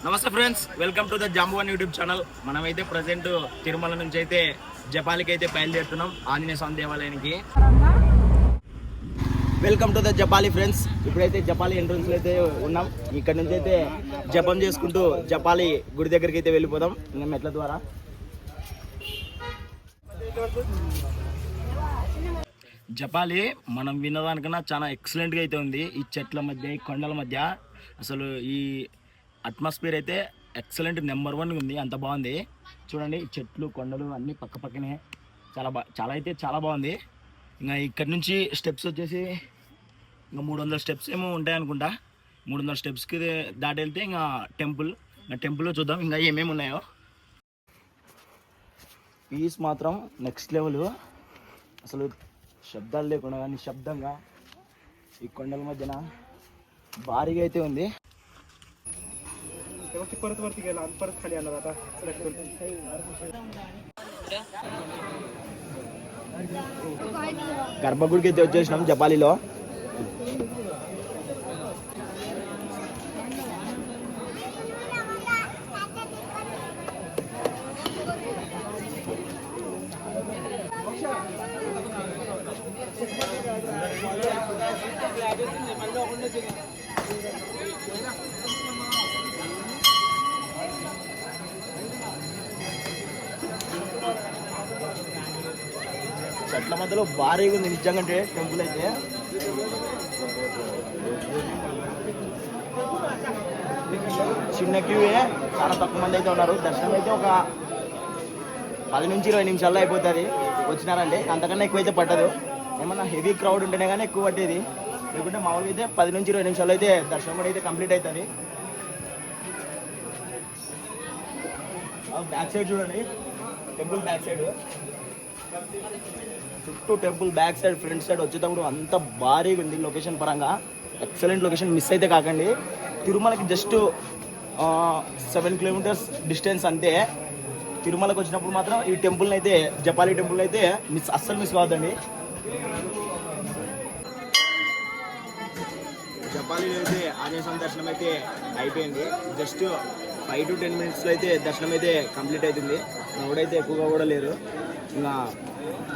నమస్తే friends, welcome to the Jambuvan YouTube channel. మనమైతే present Tirumala నుంచి అయితే జపాలికి అయితే బయలుదేరుతున్నాం, ఆంజనేయ స్వామి దేవాలయానికి. Welcome to the Japali friends. ఇప్పుడైతే జపాలి ఎంట్రన్స్ లో అయితే ఉన్నాం. ఇక్కడ నుంచి అయితే జపం చేసుకుంటూ జపాలి గుడి దగ్గరికి అయితే వెళ్ళిపోదాం ఇంకా మెట్ల ద్వారా. జపాలి మనం విన్నదానికన్నా చాలా ఎక్సలెంట్గా అయితే ఉంది. ఈ చెట్ల మధ్య, ఈ కొండల మధ్య అసలు ఈ అట్మాస్ఫియర్ అయితే ఎక్సలెంట్ నెంబర్ 1 ఉంది. అంత బాగుంది చూడండి. చెట్లు కొండలు అన్నీ పక్క పక్కనే చాలా బాగుంది. ఇంకా ఇక్కడ నుంచి స్టెప్స్ వచ్చేసి ఇంకా 300 స్టెప్స్ ఏమో ఉంటాయి అనుకుంటా. 300 స్టెప్స్కి దాటి వెళ్తే ఇంకా టెంపుల్లో చూద్దాం ఇంకా ఏమేమి ఉన్నాయో. పీస్ మాత్రం నెక్స్ట్ లెవెల్. అసలు శబ్దాలు లేకుండా నిశ్శబ్దంగా ఈ కొండల మధ్యన భారీగా అయితే ఉంది. గర్భగుడికి అయితే వచ్చేసినాం జపాలిలో. చెట్ల మధ్యలో భారీగా ఉంది నిజంగా టెంపుల్ అయితే. చిన్న క్యూఏ, చాలా తక్కువ మంది అయితే ఉన్నారు. దర్శనం అయితే ఒక 10 నుంచి 20 నిమిషాల్లో అయిపోతుంది వచ్చినారంటే. అంతకన్నా ఎక్కువైతే పట్టదు. ఏమన్నా హెవీ క్రౌడ్ ఉంటేనే కానీ ఎక్కువ పట్టేది, లేకుంటే మామూలుగా అయితే 10 నుంచి 20 నిమిషాల్లో అయితే దర్శనం కూడా అయితే కంప్లీట్ అవుతుంది. బ్యాక్ సైడ్ చూడండి, టెంపుల్ బ్యాక్ సైడ్ చుట్టూ temple back side front side వచ్చేటప్పుడు అంత భారీగా ఉంది. లొకేషన్ పరంగా ఎక్సలెంట్ లొకేషన్, మిస్ అయితే కాకండి. తిరుమలకి జస్ట్ 7 కిలోమీటర్స్ డిస్టెన్స్ అంతే. తిరుమలకి వచ్చినప్పుడు మాత్రం ఈ టెంపుల్ని అయితే, జపాలి టెంపుల్ అయితే అస్సలు మిస్ కావద్దండి. జపాలిలో అయితే ఆంజనేయ స్వామి దర్శనం అయితే అయిపోయింది. జస్ట్ 5 to 10 మినిట్స్లో అయితే దర్శనం అయితే కంప్లీట్ అవుతుంది. ఎవడైతే ఎక్కువగా కూడా లేరు. ఇంకా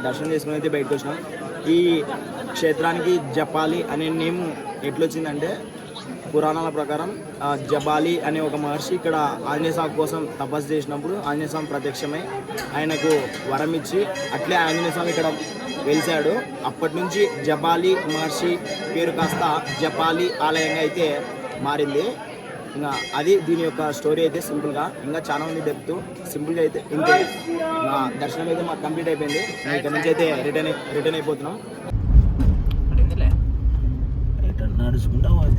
దర్శనం చేసుకుని అయితే బయటకు వచ్చినాం. ఈ క్షేత్రానికి జపాలి అనే నేమ్ ఎట్లొచ్చిందంటే, పురాణాల ప్రకారం జపాలి అనే ఒక మహర్షి ఇక్కడ ఆంజనేయ స్వామి కోసం తపస్సు చేసినప్పుడు ఆంజనేయ స్వామి ప్రత్యక్షమై ఆయనకు వరం ఇచ్చి అట్లే ఆంజనేయ స్వామి ఇక్కడ వెలిశాడు. అప్పటి నుంచి జపాలి మహర్షి పేరు కాస్త జపాలి ఆలయంగా అయితే మారింది. ఇంకా అది దీని యొక్క స్టోరీ అయితే సింపుల్గా. ఇంకా చాలా ఉంది డెప్త్. సింపుల్గా అయితే ఇంతే. దర్శనం అయితే మాకు కంప్లీట్ అయిపోయింది. ఇక్కడ నుంచి అయితే రిటర్న్ అయిపోతున్నాం. రిటర్న్ నడుచుకుంటా పోతే